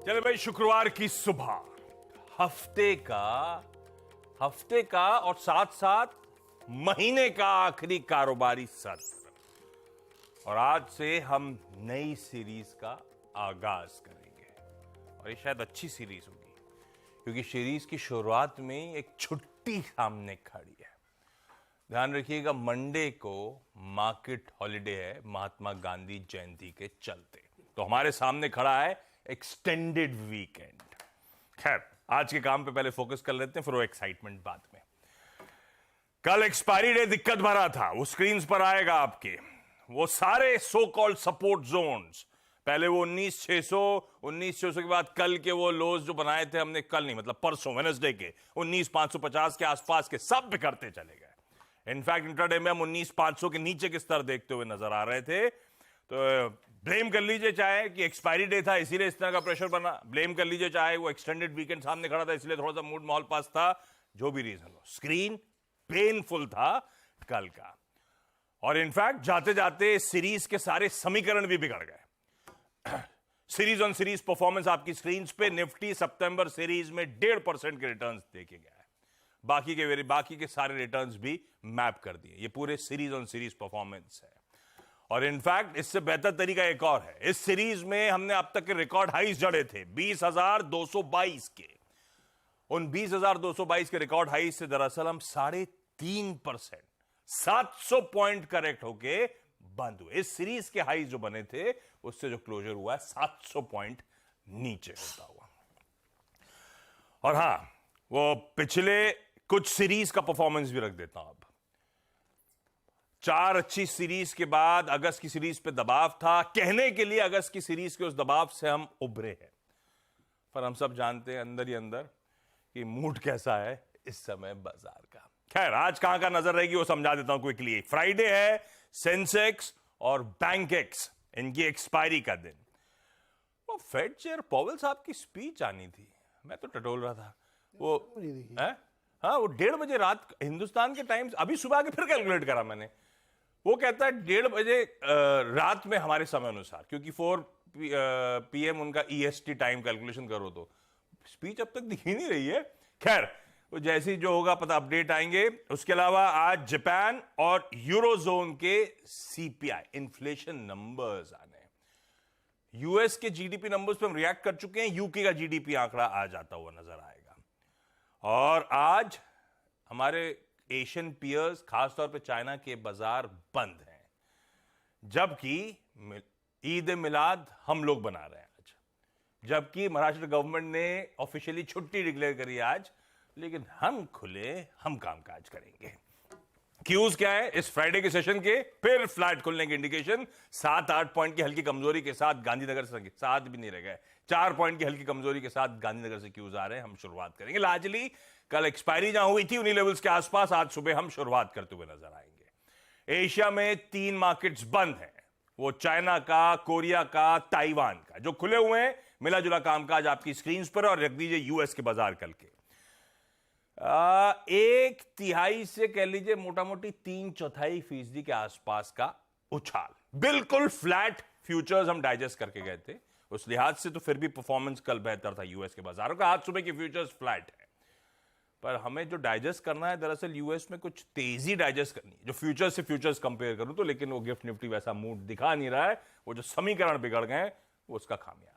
चले भाई, शुक्रवार की सुबह, हफ्ते का और साथ साथ महीने का आखिरी कारोबारी सत्र। और आज से हम नई सीरीज का आगाज करेंगे और ये शायद अच्छी सीरीज होगी, क्योंकि सीरीज की शुरुआत में एक छुट्टी सामने खड़ी है। ध्यान रखिएगा, मंडे को मार्केट हॉलिडे है महात्मा गांधी जयंती के चलते, तो हमारे सामने खड़ा है एक्सटेंडेड वीकेंड। खैर, आज के काम पे पहले फोकस कर लेते हैं, फिर वो एक्साइटमेंट बाद में। कल एक्सपायरी डे दिक्कत भरा था, वो स्क्रीन्स पर आएगा आपके। वो सारे सो कॉल्ड सपोर्ट जोन्स, पहले वो 19,600 के बाद कल के वो लोज जो बनाए थे हमने, कल नहीं मतलब परसों वेडनेसडे के 19,550 के आसपास के, सब बिखरते चले गए। इनफैक्ट इंट्राडे में हम 19,500 के नीचे के स्तर देखते हुए नजर आ रहे थे। तो ब्लेम कर लीजिए चाहे कि एक्सपायरी डे था इसीलिए इस तरह का प्रेशर बना, ब्लेम कर लीजिए चाहे वो एक्सटेंडेड वीकेंड सामने खड़ा था इसलिए थोड़ा सा मूड माहौल पास था, जो भी रीजन हो, स्क्रीन पेनफुल था कल का। और इनफैक्ट जाते जाते सीरीज के सारे समीकरण भी बिगड़ गए। सीरीज ऑन सीरीज परफॉर्मेंस आपकी स्क्रीन पे, निफ्टी सितंबर सीरीज में 1.5% के रिटर्न्स देखे गए हैं। बाकी के सारे रिटर्न्स भी मैप कर दिए। ये पूरे सीरीज ऑन सीरीज परफॉर्मेंस है। और इनफैक्ट इससे बेहतर तरीका एक और है, इस सीरीज में हमने अब तक के रिकॉर्ड हाईज जड़े थे 20,222 के। उन 20,222 के रिकॉर्ड हाईज से दरअसल हम 3.5%, 700 पॉइंट करेक्ट होके बंद हुए। इस सीरीज के हाईज जो बने थे उससे जो क्लोजर हुआ है 700 पॉइंट नीचे होता हुआ। और हां, वो पिछले कुछ सीरीज का परफॉर्मेंस भी रख देता हूं। अब 4 अच्छी सीरीज के बाद अगस्त की सीरीज पे दबाव था, कहने के लिए अगस्त की सीरीज के उस दबाव से हम उभरे हैं, पर हम सब जानते हैं अंदर ही अंदर कि मूड कैसा है इस समय बाजार का। खैर, आज कहां का नजर रहेगी वो समझा देता हूं क्विकली। फ्राइडे है, सेंसेक्स और बैंकेक्स इनकी एक्सपायरी का दिन। वो फेड चेयर पॉवेल साहब की स्पीच आनी थी, मैं तो टटोल रहा था वो है? हाँ, वो 1:30 बजे रात हिंदुस्तान के टाइम्स, अभी सुबह आके फिर कैलकुलेट करा मैंने। वो कहता है 1:30 बजे रात में हमारे समय अनुसार, क्योंकि 4 PM उनका EST टाइम कैलकुलेशन करो, तो स्पीच अब तक दिख ही नहीं रही है। खैर, वो जैसी जो होगा पता अपडेट आएंगे। उसके अलावा आज जापान और यूरोजोन के CPI इन्फ्लेशन नंबर्स आने। यूएस के GDP नंबर्स पे हम रिएक्ट कर चुके हैं, यूके का GDP आंकड़ा आ जाता हुआ नजर आएगा। और आज हमारे एशियन पियर्स, खासतौर पे चाइना के बाजार बंद हैं, जबकि ईद मिलाद हम लोग बना रहे हैं आज, जबकि महाराष्ट्र गवर्नमेंट ने ऑफिशियली छुट्टी डिक्लेयर करी आज, लेकिन हम खुले, हम कामकाज करेंगे। क्यूज क्या है इस फ्राइडे के सेशन के? फिर फ्लैट खुलने की इंडिकेशन, 7-8 पॉइंट की हल्की कमजोरी के साथ गांधीनगर से, 7 भी नहीं रह गए, 4 पॉइंट की हल्की कमजोरी के साथ गांधीनगर से क्यूज आ रहे हैं। हम शुरुआत करेंगे लार्जली, कल एक्सपायरी जहां हुई थी उन्हीं लेवल्स के आसपास आज सुबह हम शुरुआत करते हुए नजर आएंगे। एशिया में 3 मार्केट्स बंद हैं, वो चाइना का, कोरिया का, ताइवान का। जो खुले हुए हैं, मिला जुला कामकाज आपकी स्क्रीन पर, और रख दीजिए यूएस के बाजार कल के 1/3 से कह लीजिए मोटा मोटी 3/4% के आसपास का उछाल। बिल्कुल फ्लैट फ्यूचर्स हम डाइजेस्ट करके गए थे, उस लिहाज से तो फिर भी परफॉर्मेंस कल बेहतर था यूएस के बाजारों का। आज सुबह की फ्यूचर्स फ्लैट है, पर हमें जो डाइजेस्ट करना है दरअसल यूएस में कुछ तेजी डाइजेस्ट करनी है। जो फ्यूचर्स से फ्यूचर्स कंपेयर करूं तो, लेकिन वो गिफ्ट निफ्टी वैसा मूड दिखा नहीं रहा है। वो जो समीकरण बिगड़ गए वो उसका खामियाजा।